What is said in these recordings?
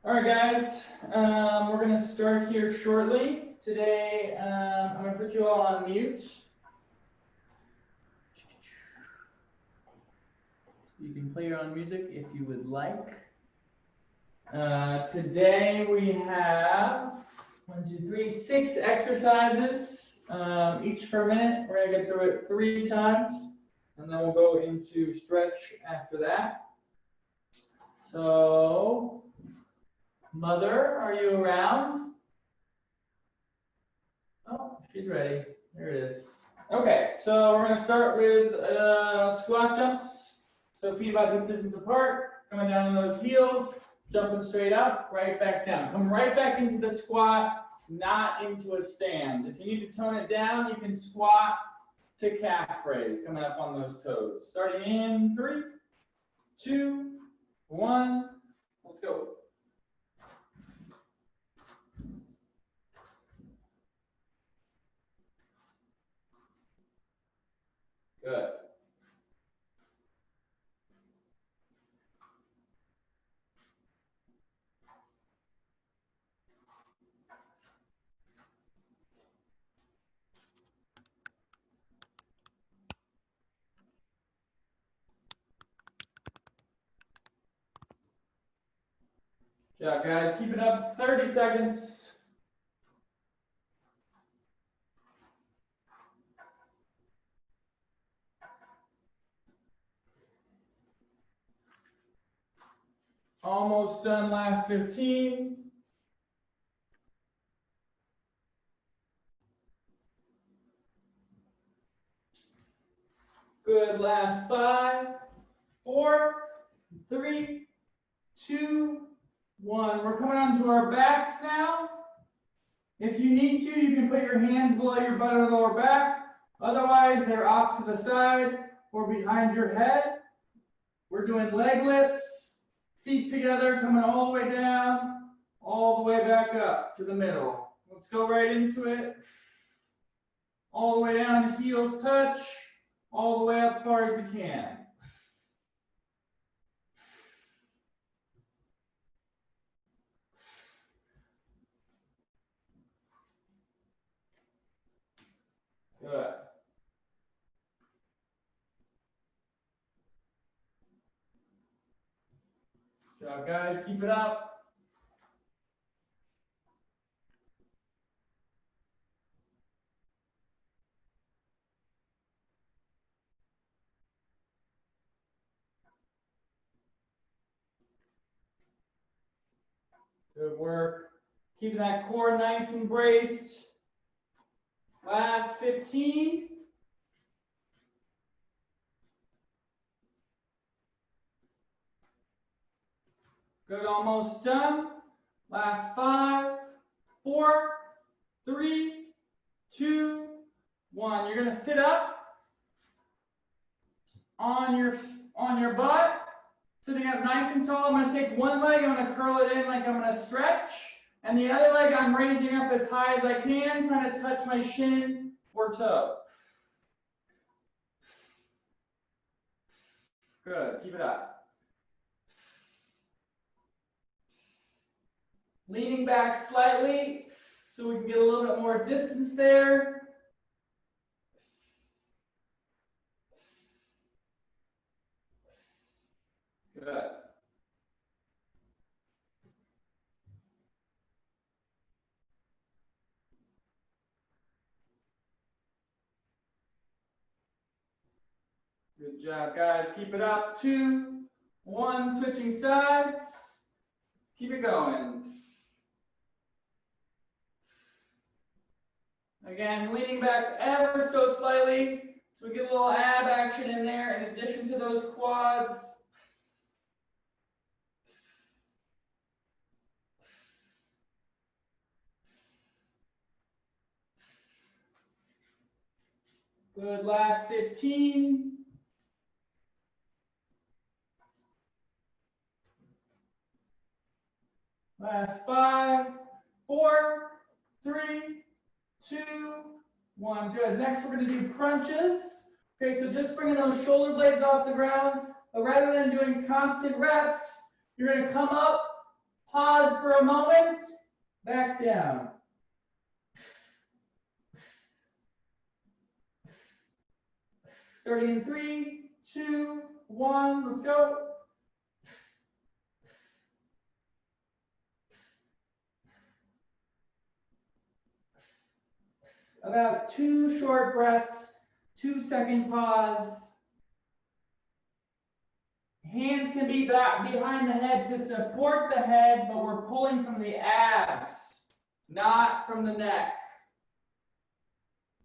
All right, guys, we're going to start here shortly. Today, I'm going to put you all on mute. You can play your own music if you would like. Today we have 6 exercises, each per minute. We're going to get through it 3 times, and then we'll go into stretch after that. So, Mother, are you around? Oh, she's ready. There it is. Okay, so we're going to start with squat jumps. So feet about hip distance apart, coming down on those heels, jumping straight up, right back down. Come right back into the squat, not into a stand. If you need to tone it down, you can squat to calf raise, coming up on those toes. Starting in 3, 2, 1, let's go. Good. Good job, guys. Keep it up. 30 seconds. Almost done, last 15. Good, last 5, 4, 3, 2, 1. We're coming onto our backs now. If you need to, you can put your hands below your butt or lower back. Otherwise, they're off to the side or behind your head. We're doing leg lifts, feet together, coming all the way down, all the way back up to the middle. Let's go right into it. All the way down, heels touch, all the way up far as you can. Good. Good job, guys. Keep it up. Good work. Keeping that core nice and braced. Last 15. Good, almost done. Last 5, 4, 3, 2, 1. You're going to sit up on your butt, sitting up nice and tall. I'm going to take one leg, I'm going to curl it in like I'm going to stretch. And the other leg I'm raising up as high as I can, trying to touch my shin or toe. Good, keep it up. Leaning back slightly so we can get a little bit more distance there. Good. Good job, guys. Keep it up. 2, 1, switching sides. Keep it going. Again, leaning back ever so slightly so we get a little ab action in there in addition to those quads. Good, last 15. Last 5, 4, 3, 2, 1. Good. Next, we're going to do crunches. Okay, so just bringing those shoulder blades off the ground. But rather than doing constant reps, you're going to come up, pause for a moment, back down. Starting in 3, 2, 1, let's go. About 2 short breaths, 2-second pause. Hands can be back behind the head to support the head, but we're pulling from the abs, not from the neck.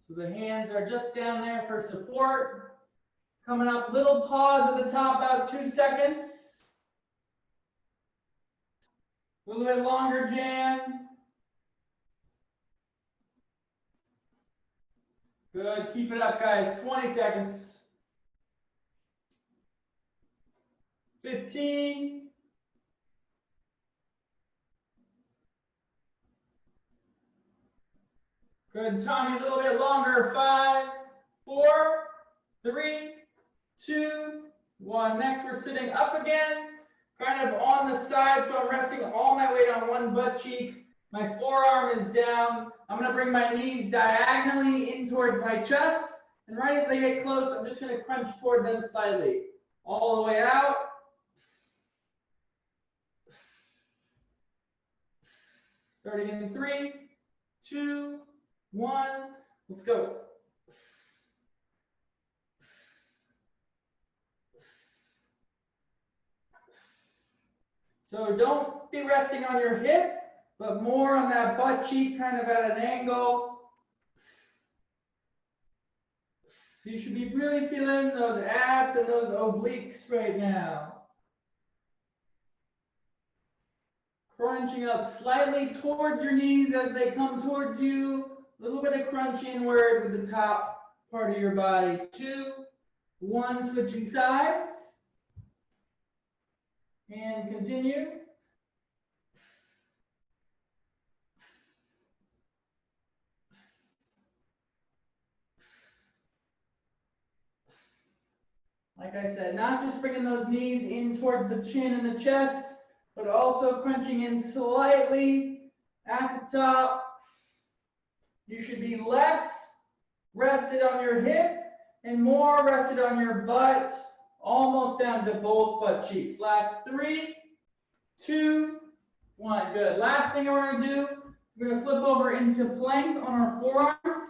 So the hands are just down there for support. Coming up, little pause at the top, about 2 seconds. A little bit longer, Jan. Good, keep it up, guys. 20 seconds. 15. Good, Tommy, a little bit longer. 5, 4, 3, 2, 1. Next, we're sitting up again, kind of on the side, so I'm resting all my weight on one butt cheek. My forearm is down. I'm going to bring my knees diagonally in towards my chest, and right as they get close, I'm just going to crunch toward them slightly. All the way out. Starting in 3, 2, 1. Let's go. So don't be resting on your hip, but more on that butt cheek, kind of at an angle. You should be really feeling those abs and those obliques right now. Crunching up slightly towards your knees as they come towards you. A little bit of crunch inward with the top part of your body. 2, 1, switching sides. And continue. Like I said, not just bringing those knees in towards the chin and the chest, but also crunching in slightly at the top. You should be less rested on your hip and more rested on your butt, almost down to both butt cheeks. Last 3, 2, 1. Good. Last thing we're going to do, we're going to flip over into plank on our forearms.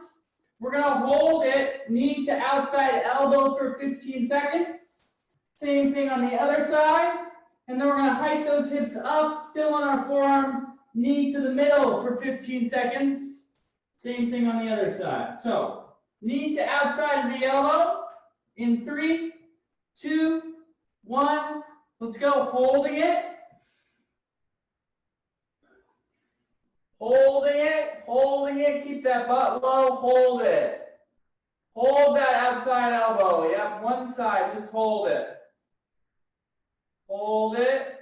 We're going to hold it, knee to outside elbow for 15 seconds. Same thing on the other side. And then we're going to hike those hips up, still on our forearms, knee to the middle for 15 seconds. Same thing on the other side. So, knee to outside of the elbow in 3, 2, 1. Let's go. Holding it. Holding it, keep that butt low, hold it. Hold that outside elbow, yep, one side, just hold it. Hold it.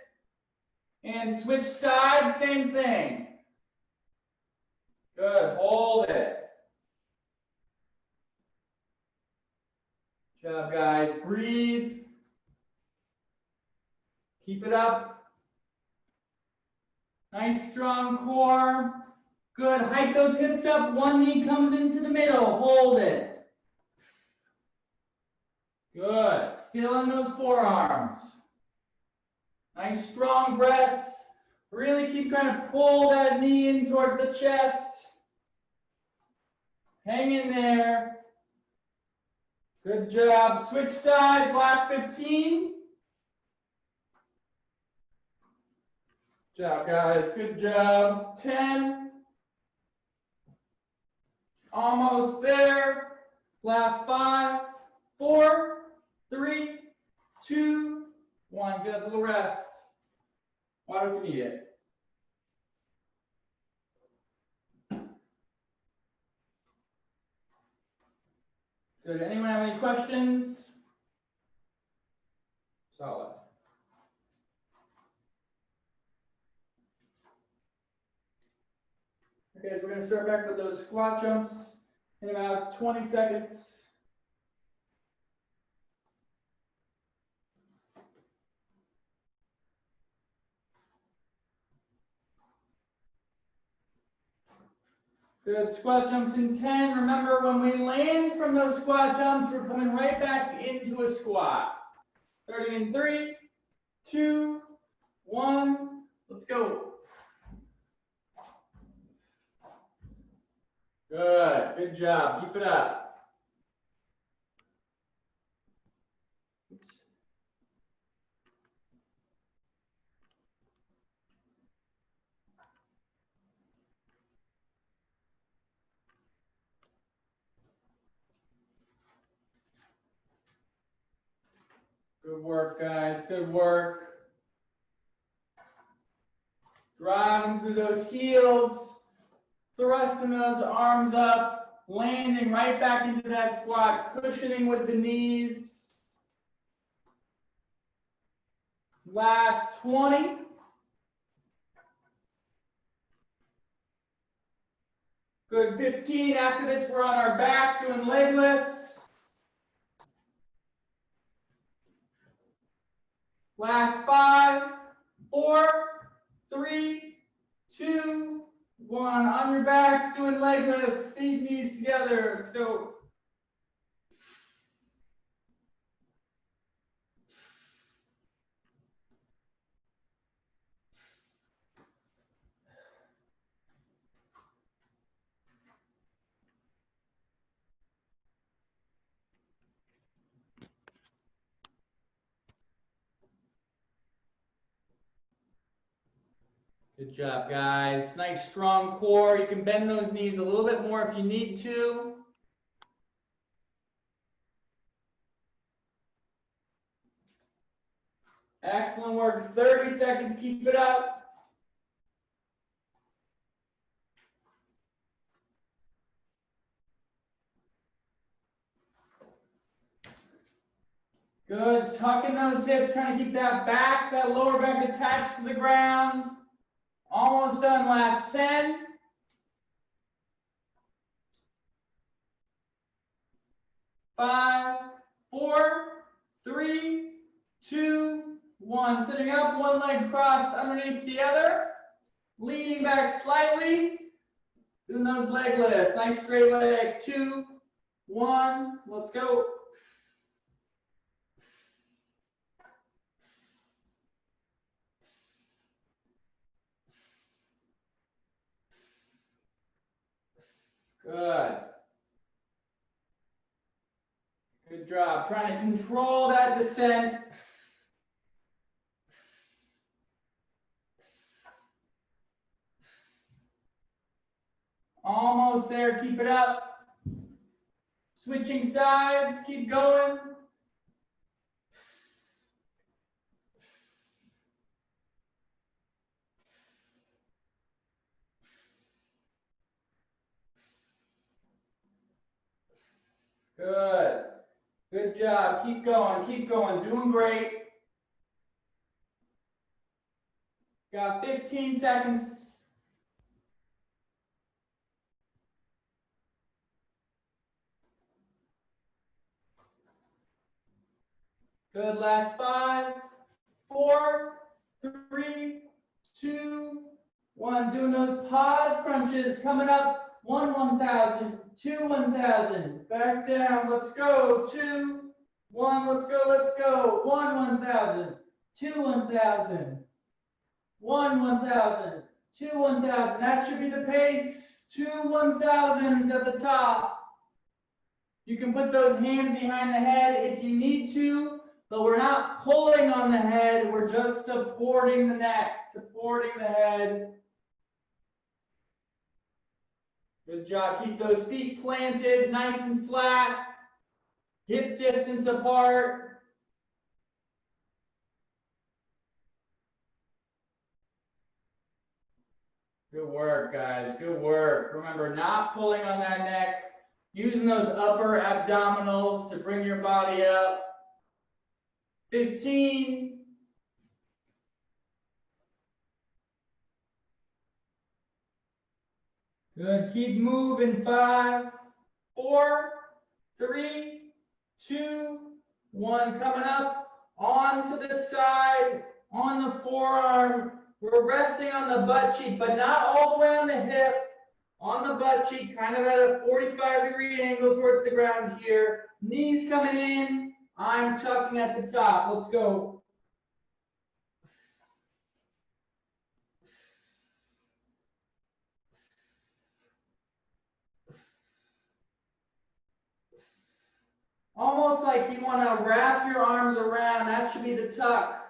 And switch sides, same thing. Good, hold it. Good job, guys, breathe. Keep it up. Nice strong core. Good. Hike those hips up. One knee comes into the middle. Hold it. Good. Still in those forearms. Nice strong breaths. Really keep trying to pull that knee in toward the chest. Hang in there. Good job. Switch sides. Last 15. Good job, guys. Good job. 10. Almost there. Last 5, 4, 3, 2, 1. Good. Little rest. Water if you need it. Good. Anyone have any questions? Solid. Okay, so we're going to start back with those squat jumps in about 20 seconds. Good, squat jumps in 10. Remember, when we land from those squat jumps, we're coming right back into a squat. Starting in 3, 2, 1, let's go. Good, good job, keep it up. Oops. Good work, guys, good work. Driving through those heels, thrusting those arms up, landing right back into that squat, cushioning with the knees. Last 20. Good, 15. After this, we're on our back doing leg lifts. Last 5, 4, 3, 2, 1. On your backs, doing leg lifts, feet, knees together. Let's go. Good job, guys. Nice strong core. You can bend those knees a little bit more if you need to. Excellent work. 30 seconds. Keep it up. Good. Tucking those hips, trying to keep that back, that lower back attached to the ground. Almost done. Last 10. 5, 4, 3, 2, 1. Sitting up, one leg crossed underneath the other. Leaning back slightly. Doing those leg lifts. Nice straight leg. 2, 1. Let's go. Good. Good job. Trying to control that descent. Almost there. Keep it up. Switching sides. Keep going. Good. Good job. Keep going. Keep going. Doing great. Got 15 seconds. Good. Last 5, 4, 3, 2, 1. Doing those pause crunches. Coming up. 1, 1,000. 2, 1,000. Back down. Let's go. 2, 1. Let's go. Let's go. 1, 1,000. 2, 1,000. 1, 1,000. 2, 1,000. That should be the pace. 2, 1,000s at the top. You can put those hands behind the head if you need to, but we're not pulling on the head. We're just supporting the neck, supporting the head. Good job. Keep those feet planted, nice and flat. Hip distance apart. Good work, guys. Good work. Remember, not pulling on that neck. Using those upper abdominals to bring your body up. 15. Good. Keep moving. 5, 4, 3, 2, 1. Coming up onto the side, on the forearm. We're resting on the butt cheek, but not all the way on the hip. on the butt cheek, kind of at a 45-degree angle towards the ground here. Knees coming in. I'm tucking at the top. Let's go. Almost like you want to wrap your arms around. That should be the tuck.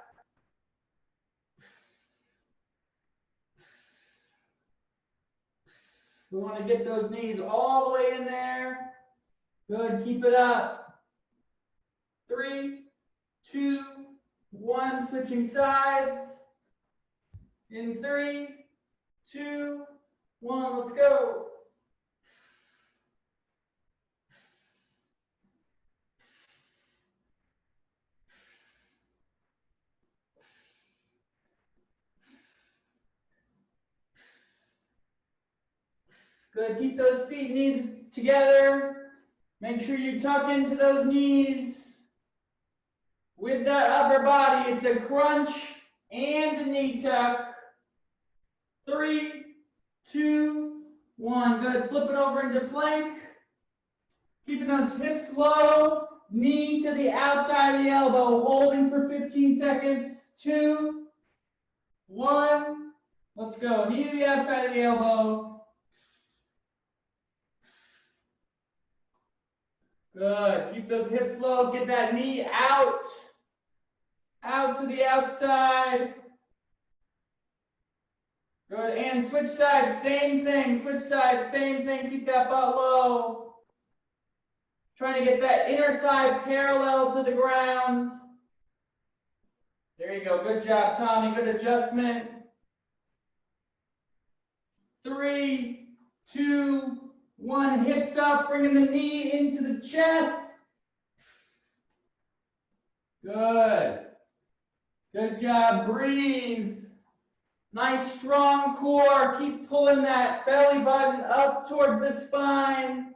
We want to get those knees all the way in there. Good, keep it up. 3, 2, 1, switching sides. In 3, 2, 1, let's go. Good, keep those feet, knees together. Make sure you tuck into those knees. With that upper body, it's a crunch and a knee tuck. 3, 2, 1. Good, flip it over into plank. Keeping those hips low, knee to the outside of the elbow, holding for 15 seconds. 2, 1. Let's go, knee to the outside of the elbow. Good. Keep those hips low. Get that knee out. Out to the outside. Good. And switch sides. Same thing. Switch sides. Same thing. Keep that butt low. Trying to get that inner thigh parallel to the ground. There you go. Good job, Tommy. Good adjustment. 3, 2, 1, hips up, bringing the knee into the chest. Good. Good job. Breathe. Nice strong core. Keep pulling that belly button up towards the spine.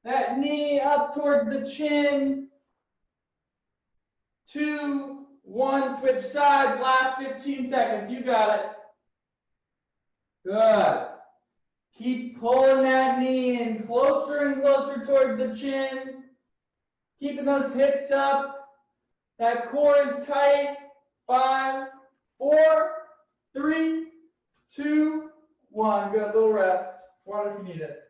That knee up towards the chin. 2, 1, switch sides. Last 15 seconds. You got it. Good. Keep pulling that knee in closer and closer towards the chin. Keeping those hips up. That core is tight. 5, 4, 3, 2, 1. Good. Little rest. Water if you need it.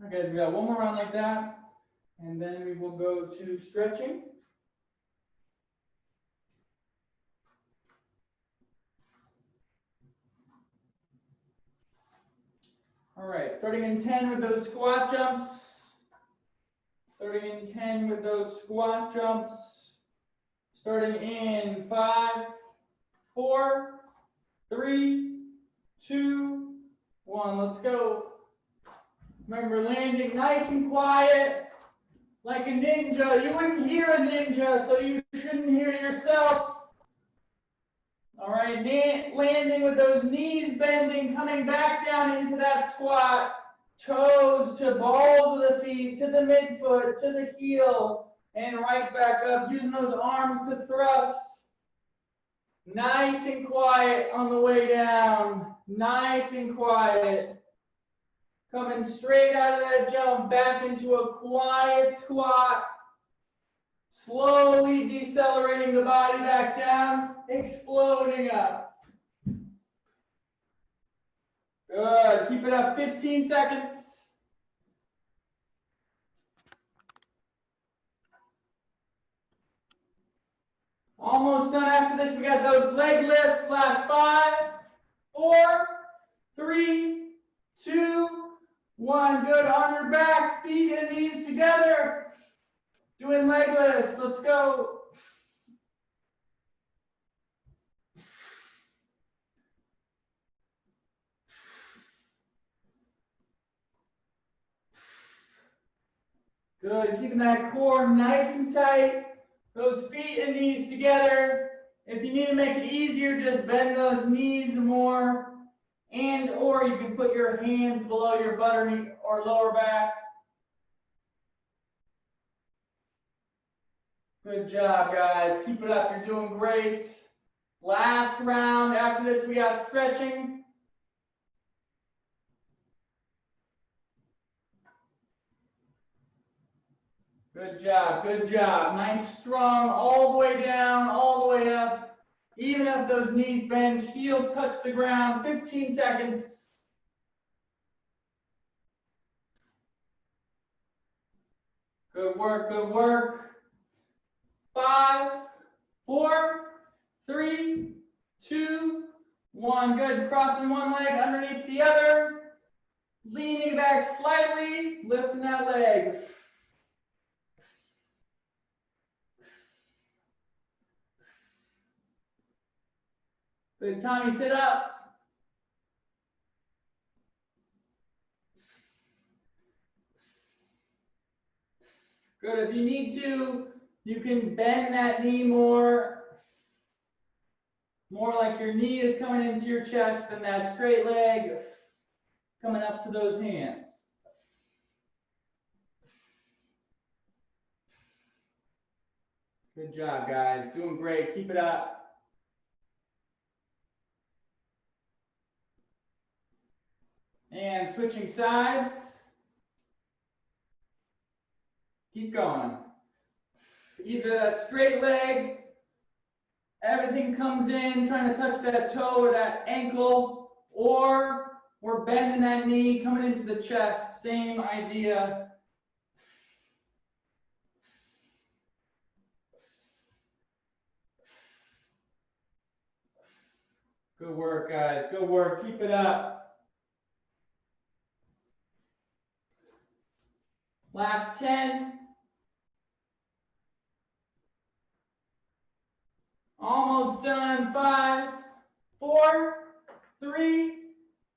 Okay, so we got one more round like that, and then we will go to stretching. All right, starting in 10 with those squat jumps. Starting in 10 with those squat jumps. Starting in 5, 4, 3, 2, 1. Let's go. Remember, landing nice and quiet, like a ninja. You wouldn't hear a ninja, so you shouldn't hear yourself. All right, landing with those knees bending, coming back down into that squat. Toes to balls of the feet, to the midfoot, to the heel, and right back up, using those arms to thrust. Nice and quiet on the way down. Nice and quiet. Coming straight out of that jump, back into a quiet squat. Slowly decelerating the body back down, exploding up. Good, keep it up, 15 seconds. Almost done after this, we got those leg lifts, last 5, 4, 3, 2, 1. Good, on your back, feet and knees together. Doing leg lifts, let's go. Good, keeping that core nice and tight. Those feet and knees together. If you need to make it easier, just bend those knees more. and or you can put your hands below your butt or lower back. Good job, guys. Keep it up. You're doing great. Last round. After this, we got stretching. Good job. Good job. Nice, strong, all the way down, all the way up. Even if those knees bend, heels touch the ground. 15 seconds. Good work. Good work. 5, 4, 3, 2, 1. Good. Crossing one leg underneath the other. Leaning back slightly, lifting that leg. Good, Tommy, sit up. Good, if you need to, you can bend that knee more like your knee is coming into your chest than that straight leg coming up to those hands. Good job, guys. Doing great. Keep it up. And switching sides. Keep going. Either that straight leg, everything comes in, trying to touch that toe or that ankle, or we're bending that knee, coming into the chest. Same idea. Good work, guys. Good work. Keep it up. Last 10. Almost done. 5, 4, 3,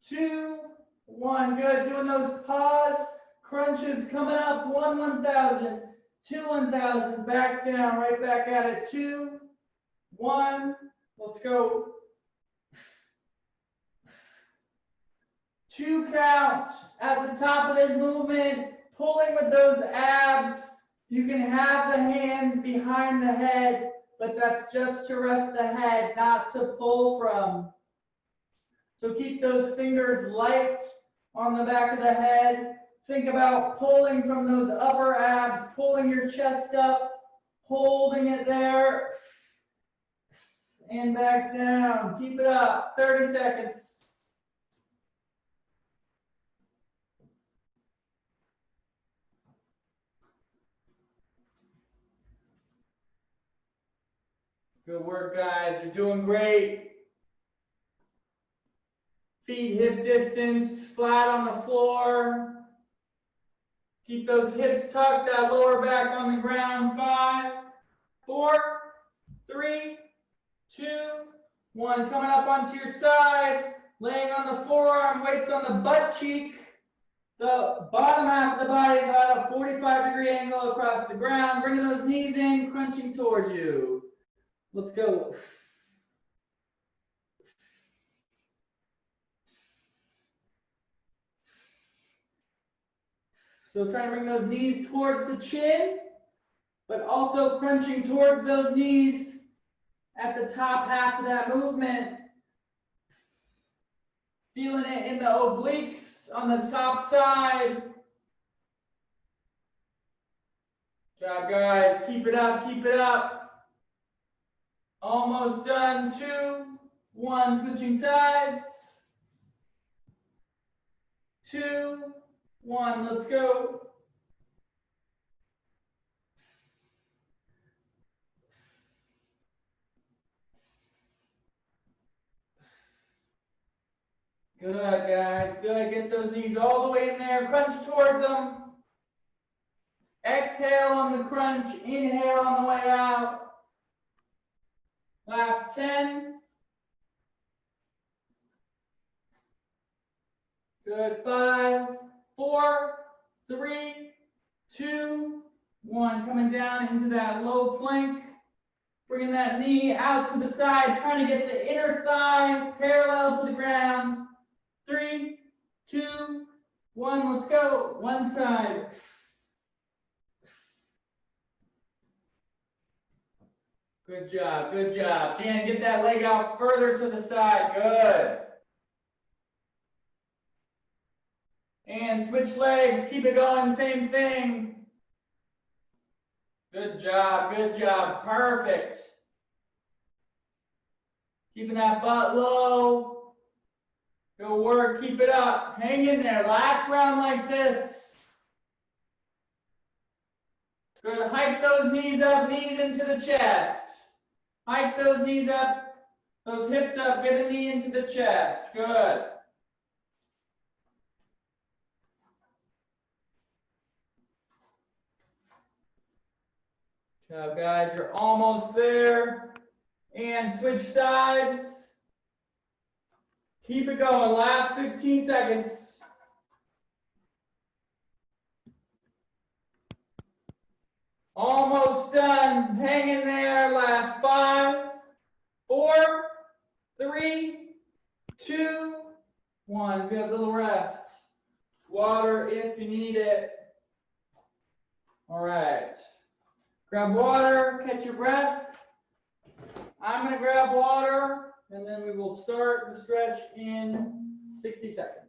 2, 1. Good. Doing those pause crunches coming up. 1, 1,000. 2, 1,000. Back down. Right back at it. 2, 1. Let's go. 2 count. At the top of this movement, pulling with those abs. You can have the hands behind the head, but that's just to rest the head, not to pull from. So keep those fingers light on the back of the head. Think about pulling from those upper abs, pulling your chest up, holding it there, and back down. Keep it up. 30 seconds. Good work, guys. You're doing great. Feet hip distance, flat on the floor. Keep those hips tucked, that lower back on the ground. 5, 4, 3, 2, 1. Coming up onto your side, laying on the forearm, weights on the butt cheek. The bottom half of the body is at a 45-degree angle across the ground. Bringing those knees in, crunching towards you. Let's go. So try to bring those knees towards the chin, but also crunching towards those knees at the top half of that movement. Feeling it in the obliques on the top side. Good job, guys. Keep it up, keep it up. Almost done. 2, 1. Switching sides. 2, 1. Let's go. Good, guys. Good. Get those knees all the way in there. Crunch towards them. Exhale on the crunch. Inhale on the way out. Last 10. Good. 5, 4, 3, 2, 1. Coming down into that low plank. Bringing that knee out to the side, trying to get the inner thigh parallel to the ground. 2, 1, let's go. One side. Good job, good job. Jan, get that leg out further to the side. Good. And switch legs, keep it going, same thing. Good job, perfect. Keeping that butt low. Good work, keep it up. Hang in there, last round like this. Good, hike those knees up, knees into the chest. Hike those knees up, those hips up, get a knee into the chest. Good. Good job, guys, you're almost there. And switch sides. Keep it going, last 15 seconds. Almost done, hang in there, last 5, 4, 3, 2, 1. Good little rest. Water if you need it. All right. Grab water, catch your breath. I'm going to grab water, and then we will start the stretch in 60 seconds.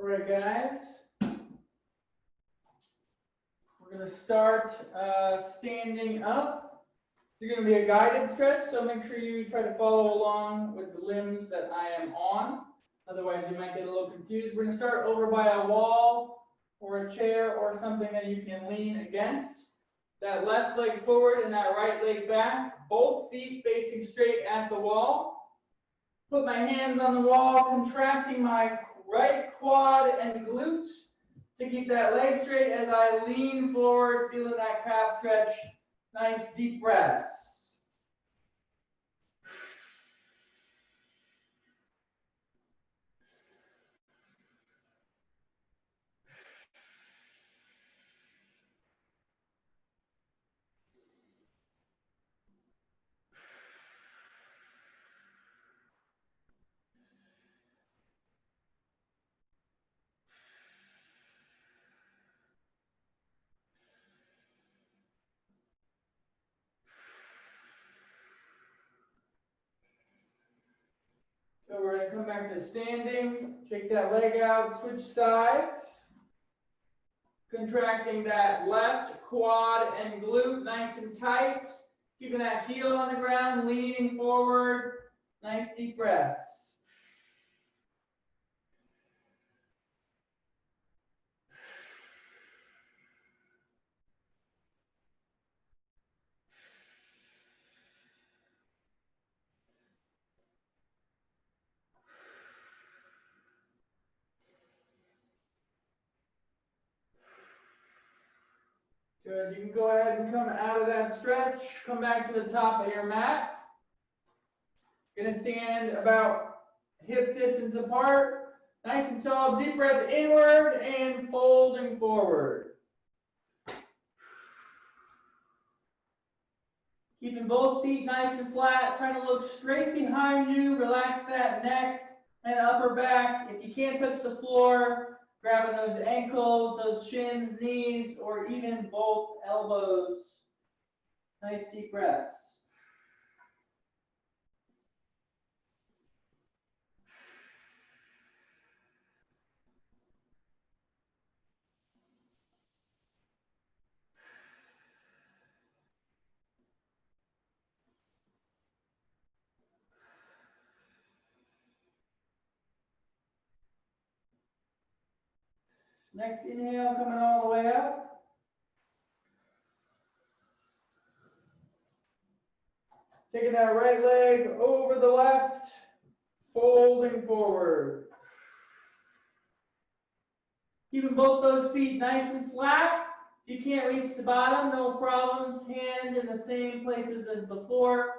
All right, guys. We're going to start standing up. It's going to be a guided stretch, so make sure you try to follow along with the limbs that I am on. Otherwise, you might get a little confused. We're going to start over by a wall or a chair or something that you can lean against. That left leg forward and that right leg back. Both feet facing straight at the wall. Put my hands on the wall, contracting my right quad and glute to keep that leg straight as I lean forward, feeling that calf stretch. Nice deep breaths. So we're going to come back to standing, shake that leg out, switch sides. Contracting that left quad and glute nice and tight. Keeping that heel on the ground, leaning forward. Nice deep breaths. Good, you can go ahead and come out of that stretch, come back to the top of your mat. Gonna stand about hip distance apart, nice and tall, deep breath inward and folding forward. Keeping both feet nice and flat, trying to look straight behind you, relax that neck and upper back. If you can't touch the floor, grabbing those ankles, those shins, knees, or even both elbows. Nice deep breaths. Next inhale, coming all the way up. Taking that right leg over the left, folding forward. Keeping both those feet nice and flat. If you can't reach the bottom, no problems. Hands in the same places as before.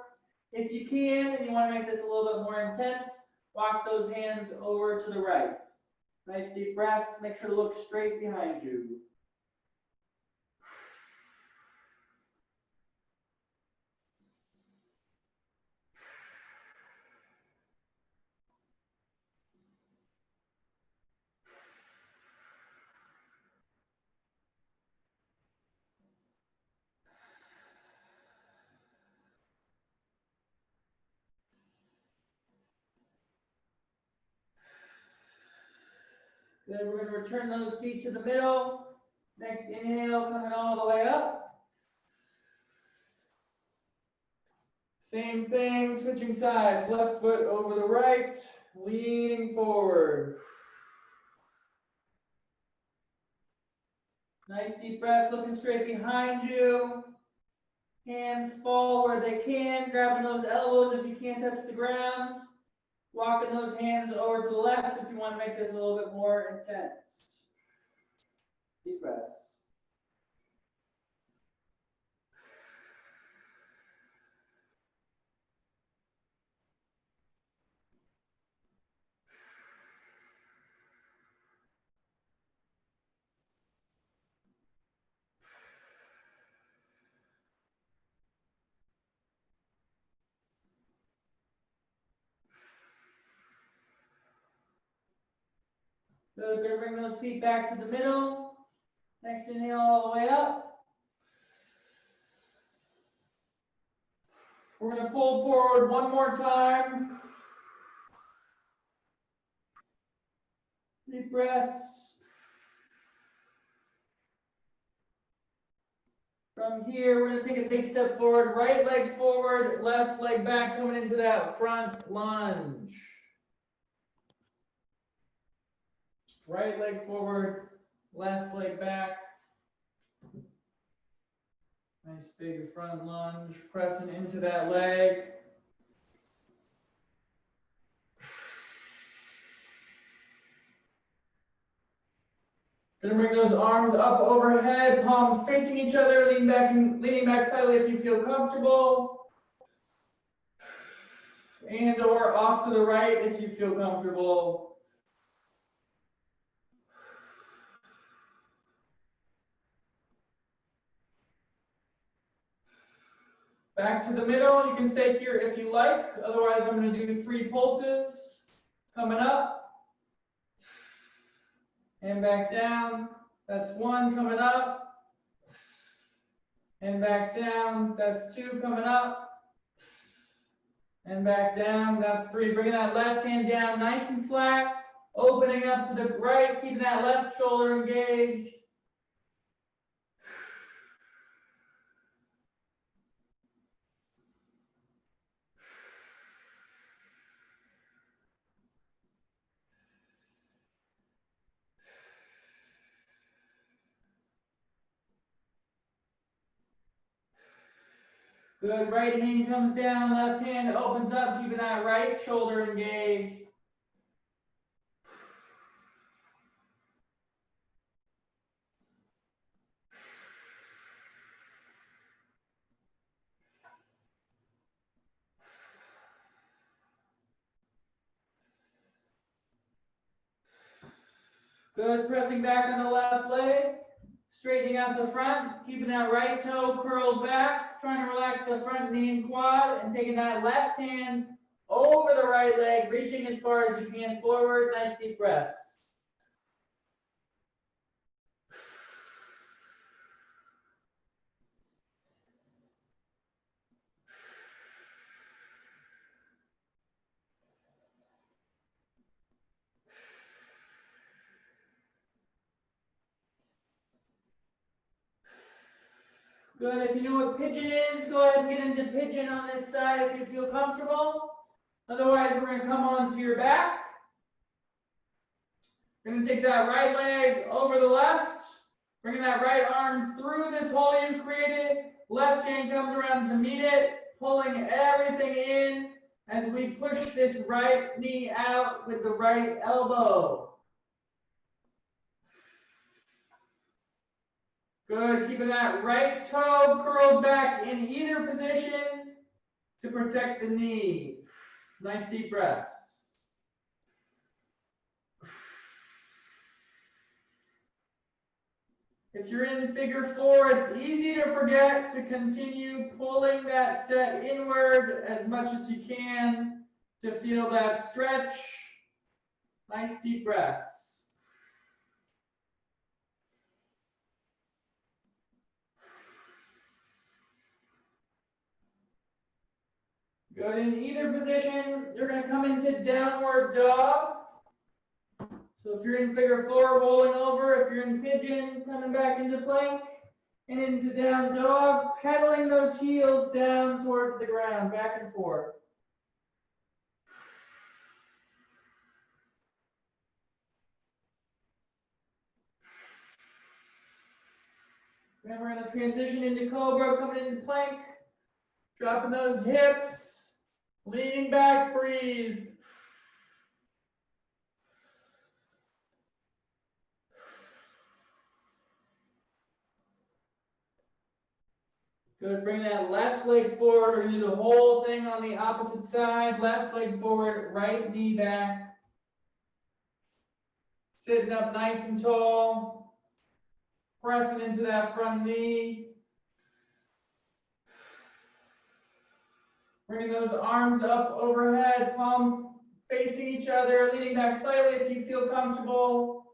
If you can, and you want to make this a little bit more intense, walk those hands over to the right. Nice deep breaths. Make sure to look straight behind you. Good. We're going to return those feet to the middle. Next inhale, coming all the way up. Same thing, switching sides. Left foot over the right, leaning forward. Nice deep breaths, looking straight behind you. Hands fall where they can, grabbing those elbows if you can't touch the ground. Walking those hands over to the left if you want to make this a little bit more intense. Deep breaths. Good, we're going to bring those feet back to the middle. Next inhale all the way up. We're going to fold forward one more time. Deep breaths. From here, we're going to take a big step forward. Right leg forward, left leg back, coming into that front lunge. Right leg forward, left leg back. Nice big front lunge, pressing into that leg. Gonna bring those arms up overhead, palms facing each other, leaning back slightly if you feel comfortable. And or off to the right if you feel comfortable. Back to the middle, you can stay here if you like. Otherwise, I'm gonna do 3 pulses. Coming up. And back down. That's 1 coming up. And back down. That's 2 coming up. And back down. That's 3. Bringing that left hand down nice and flat. Opening up to the right, keeping that left shoulder engaged. Good, right hand comes down, left hand opens up, keeping that right shoulder engaged. Good, pressing back on the left leg, Straightening out the front, keeping that right toe curled back, trying to relax the front knee and quad, and taking that left hand over the right leg, reaching as far as you can forward. Nice deep breaths. Good. If you know what pigeon is, go ahead and get into pigeon on this side if you feel comfortable. Otherwise, we're going to come on to your back. We're going to take that right leg over the left, bringing that right arm through this hole you created. Left hand comes around to meet it, pulling everything in as we push this right knee out with the right elbow. Good, keeping that right toe curled back in either position to protect the knee. Nice deep breaths. If you're in figure 4, it's easy to forget to continue pulling that set inward as much as you can to feel that stretch. Nice deep breaths. Good. In either position, you're going to come into downward dog. So if you're in figure 4, rolling over. If you're in pigeon, coming back into plank and into down dog, pedaling those heels down towards the ground, back and forth. Then we're going to transition into cobra, coming into plank, dropping those hips, leaning back, breathe. Good, bring that left leg forward. We're going to do the whole thing on the opposite side. Left leg forward, right knee back. Sitting up nice and tall. Pressing into that front knee. Bringing those arms up overhead, palms facing each other, leaning back slightly if you feel comfortable,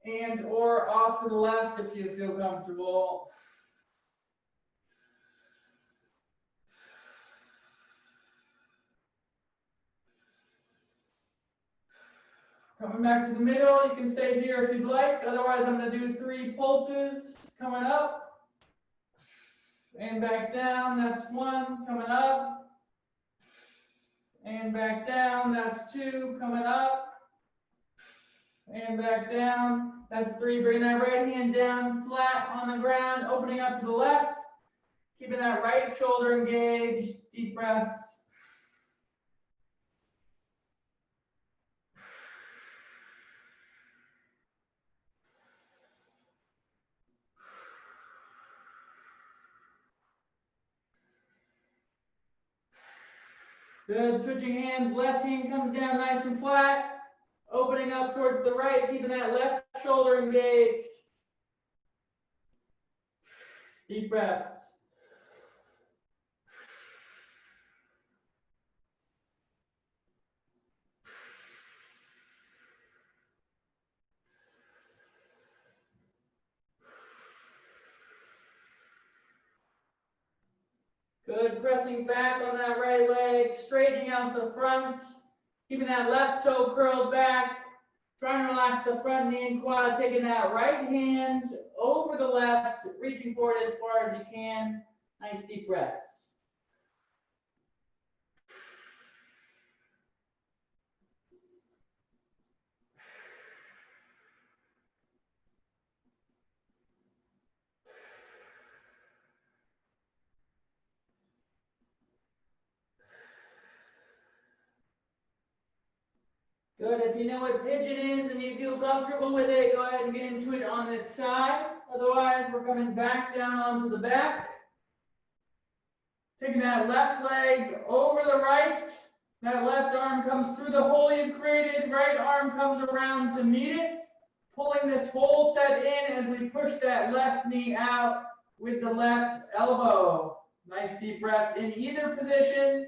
and or off to the left if you feel comfortable. Coming back to the middle, you can stay here if you'd like. Otherwise, I'm going to do 3 pulses. Coming up and back down. That's 1. Coming up and back down. That's 2. Coming up and back down. That's 3. Bring that right hand down flat on the ground, opening up to the left. Keeping that right shoulder engaged. Deep breaths. Good. Switching hands. Left hand comes down nice and flat. Opening up towards the right, keeping that left shoulder engaged. Deep breaths. Good. Pressing back on that right leg, straightening out the front, keeping that left toe curled back. Trying to relax the front knee and quad, taking that right hand over the left, reaching forward as far as you can. Nice deep breaths. Good. If you know what pigeon is and you feel comfortable with it, go ahead and get into it on this side. Otherwise, we're coming back down onto the back. Taking that left leg over the right. That left arm comes through the hole you've created. Right arm comes around to meet it. Pulling this whole set in as we push that left knee out with the left elbow. Nice deep breaths in either position.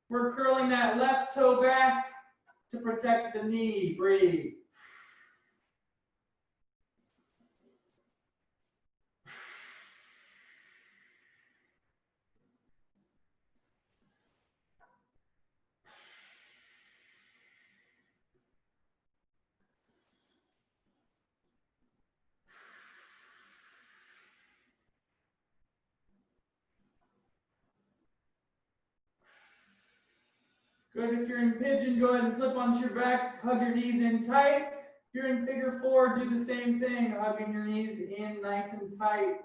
We're curling that left toe back to protect the knee. Breathe. Good. If you're in pigeon, go ahead and flip onto your back. Hug your knees in tight. If you're in figure four, do the same thing. Hugging your knees in nice and tight.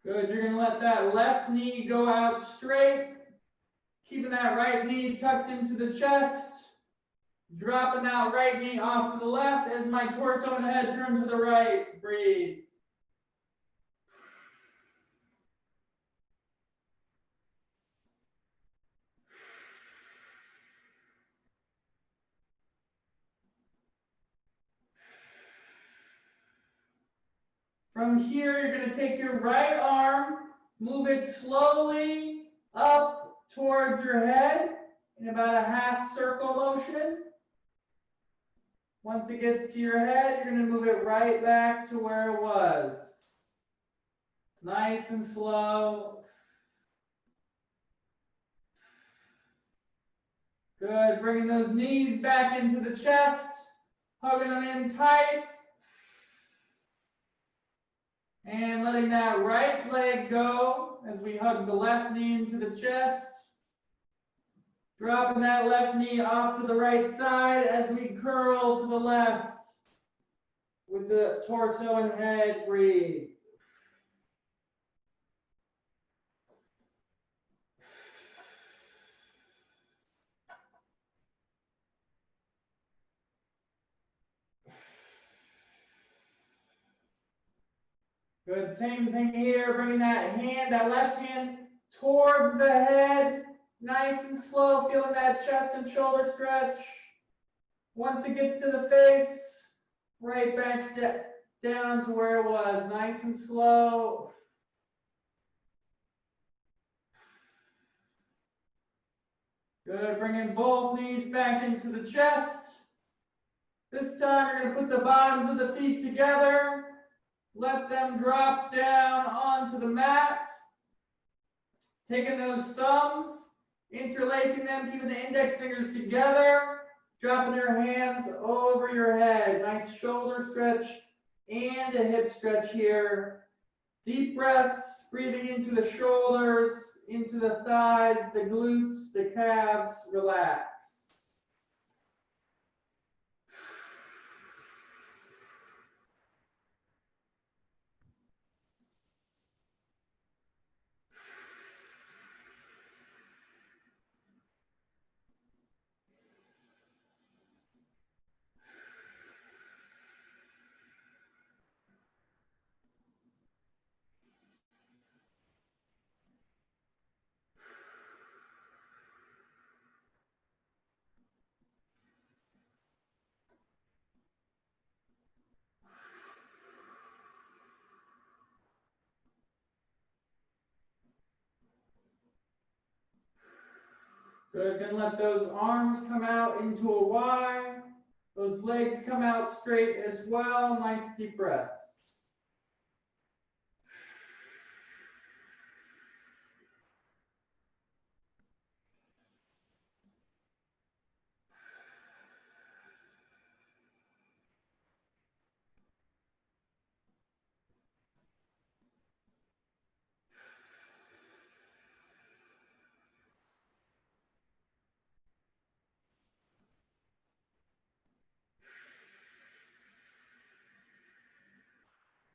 Good. You're going to let that left knee go out straight. Keeping that right knee tucked into the chest. Dropping that right knee off to the left as my torso and head turn to the right. Breathe. From here, you're going to take your right arm, move it slowly up towards your head in about a half circle motion. Once it gets to your head, you're going to move it right back to where it was. Nice and slow. Good. Bringing those knees back into the chest, hugging them in tight. And letting that right leg go as we hug the left knee into the chest. Dropping that left knee off to the right side as we curl to the left with the torso and head. Breathe. Good. Same thing here. Bringing that hand, that left hand towards the head. Nice and slow. Feeling that chest and shoulder stretch. Once it gets to the face, right back down to where it was. Nice and slow. Good. Bringing both knees back into the chest. This time you're going to put the bottoms of the feet together. Let them drop down onto the mat. Taking those thumbs, interlacing them, keeping the index fingers together. Dropping your hands over your head. Nice shoulder stretch and a hip stretch here. Deep breaths, breathing into the shoulders, into the thighs, the glutes, the calves. Relax. Good. Gonna let those arms come out into a Y. Those legs come out straight as well. Nice deep breaths.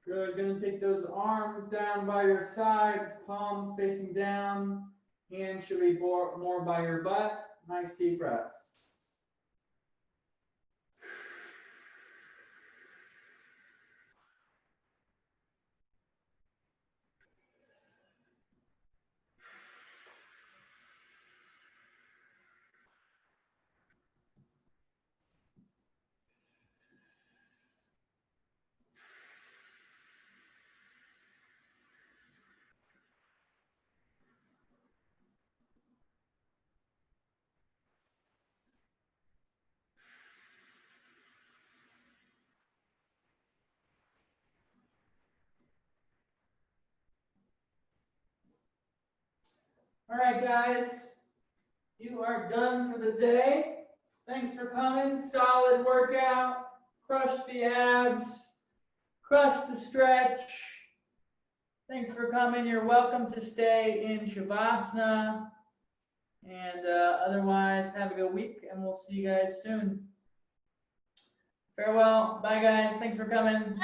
Good. Going to take those arms down by your sides, palms facing down. Hands should be more by your butt. Nice deep breaths. All right, guys, you are done for the day. Thanks for coming. Solid workout. Crush the abs. Crush the stretch. Thanks for coming. You're welcome to stay in Shavasana. And otherwise, have a good week, and we'll see you guys soon. Farewell. Bye, guys. Thanks for coming.